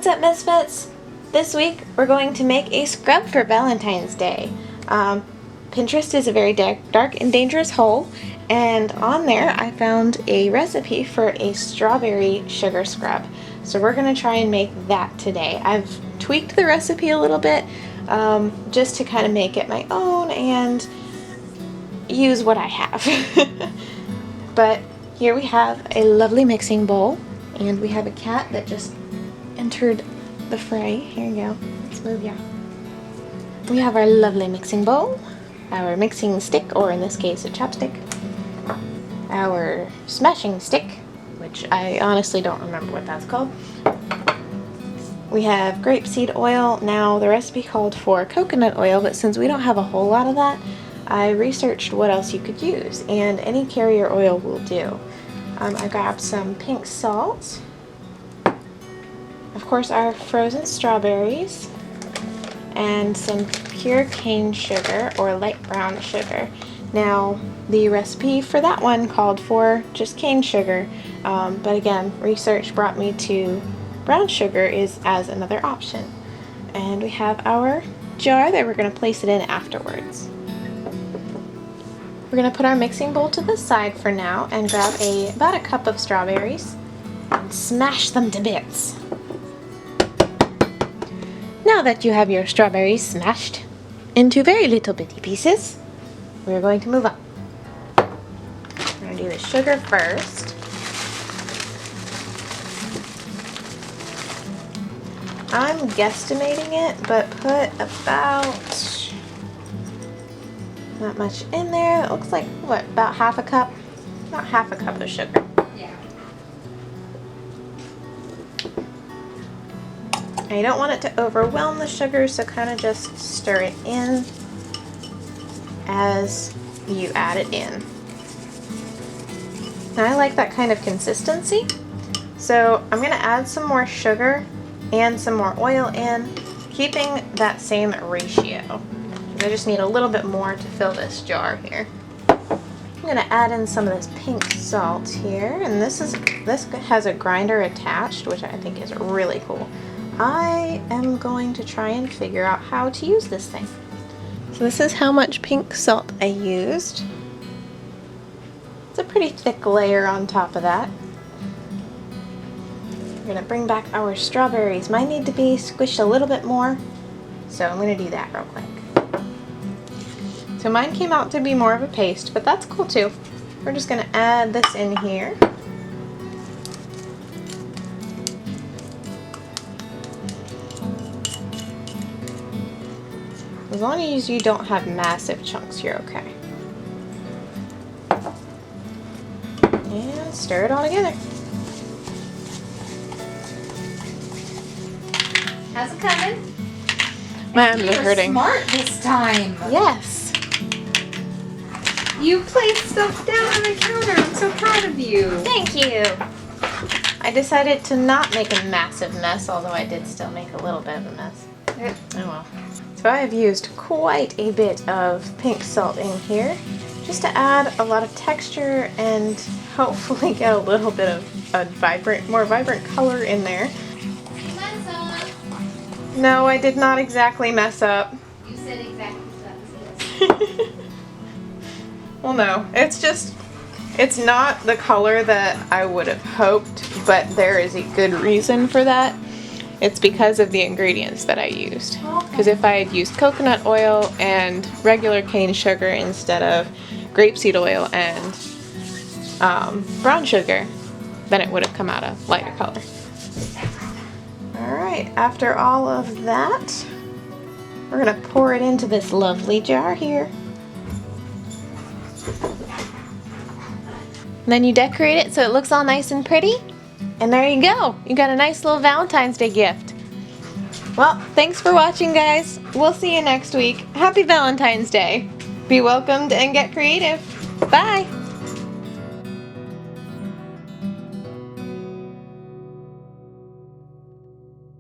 What's up, Misfits? This week we're going to make a scrub for Valentine's Day. Pinterest is a very dark and dangerous hole, and on there I found a recipe for a strawberry sugar scrub. So we're going to try and make that today. I've tweaked the recipe a little bit just to kind of make it my own and use what I have. But here we have a lovely mixing bowl, and we have a cat that just entered the fray. Here you go. Let's move ya. We have our lovely mixing bowl, our mixing stick, or in this case a chopstick, our smashing stick, which I honestly don't remember what that's called. We have grapeseed oil. Now the recipe called for coconut oil, but since we don't have a whole lot of that, I researched what else you could use, and any carrier oil will do. I grabbed some pink salt, of course our frozen strawberries, and some pure cane sugar or light brown sugar. Now the recipe for that one called for just cane sugar, but again, research brought me to brown sugar is as another option. And we have our jar that we're going to place it in afterwards. We're going to put our mixing bowl to the side for now and grab about a cup of strawberries and smash them to bits. Now that you have your strawberries smashed into very little bitty pieces, we're going to move on. We're going to do the sugar first. I'm guesstimating it, but put about not much in there. It looks like, what, about half a cup? Not half a cup of sugar. Yeah. And you don't want it to overwhelm the sugar, so kind of just stir it in as you add it in. Now I like that kind of consistency, so I'm going to add some more sugar and some more oil in, keeping that same ratio. I just need a little bit more to fill this jar here. I'm going to add in some of this pink salt here, and this has a grinder attached, which I think is really cool. I am going to try and figure out how to use this thing. So this is how much pink salt I used. It's a pretty thick layer on top of that. We're going to bring back our strawberries. Mine need to be squished a little bit more, so I'm going to do that real quick. So mine came out to be more of a paste, but that's cool too. We're just going to add this in here. As long as you don't have massive chunks, you're okay. And stir it all together. How's it coming? My arms are hurting. Smart this time. Yes. You placed stuff down on the counter. I'm so proud of you. Thank you. I decided to not make a massive mess, although I did still make a little bit of a mess. Oh well. So I have used quite a bit of pink salt in here, just to add a lot of texture and hopefully get a little bit of a more vibrant color in there. Mess up. No, I did not exactly mess up. You said exactly that. Well, no, it's not the color that I would have hoped, but there is a good reason for that. It's because of the ingredients that I used. Because if I had used coconut oil and regular cane sugar instead of grapeseed oil and brown sugar, then it would have come out a lighter color. Alright, after all of that, we're going to pour it into this lovely jar here. And then you decorate it so it looks all nice and pretty. And there you go. You got a nice little Valentine's Day gift. Well, thanks for watching, guys. We'll see you next week. Happy Valentine's Day. Be welcomed and get creative. Bye.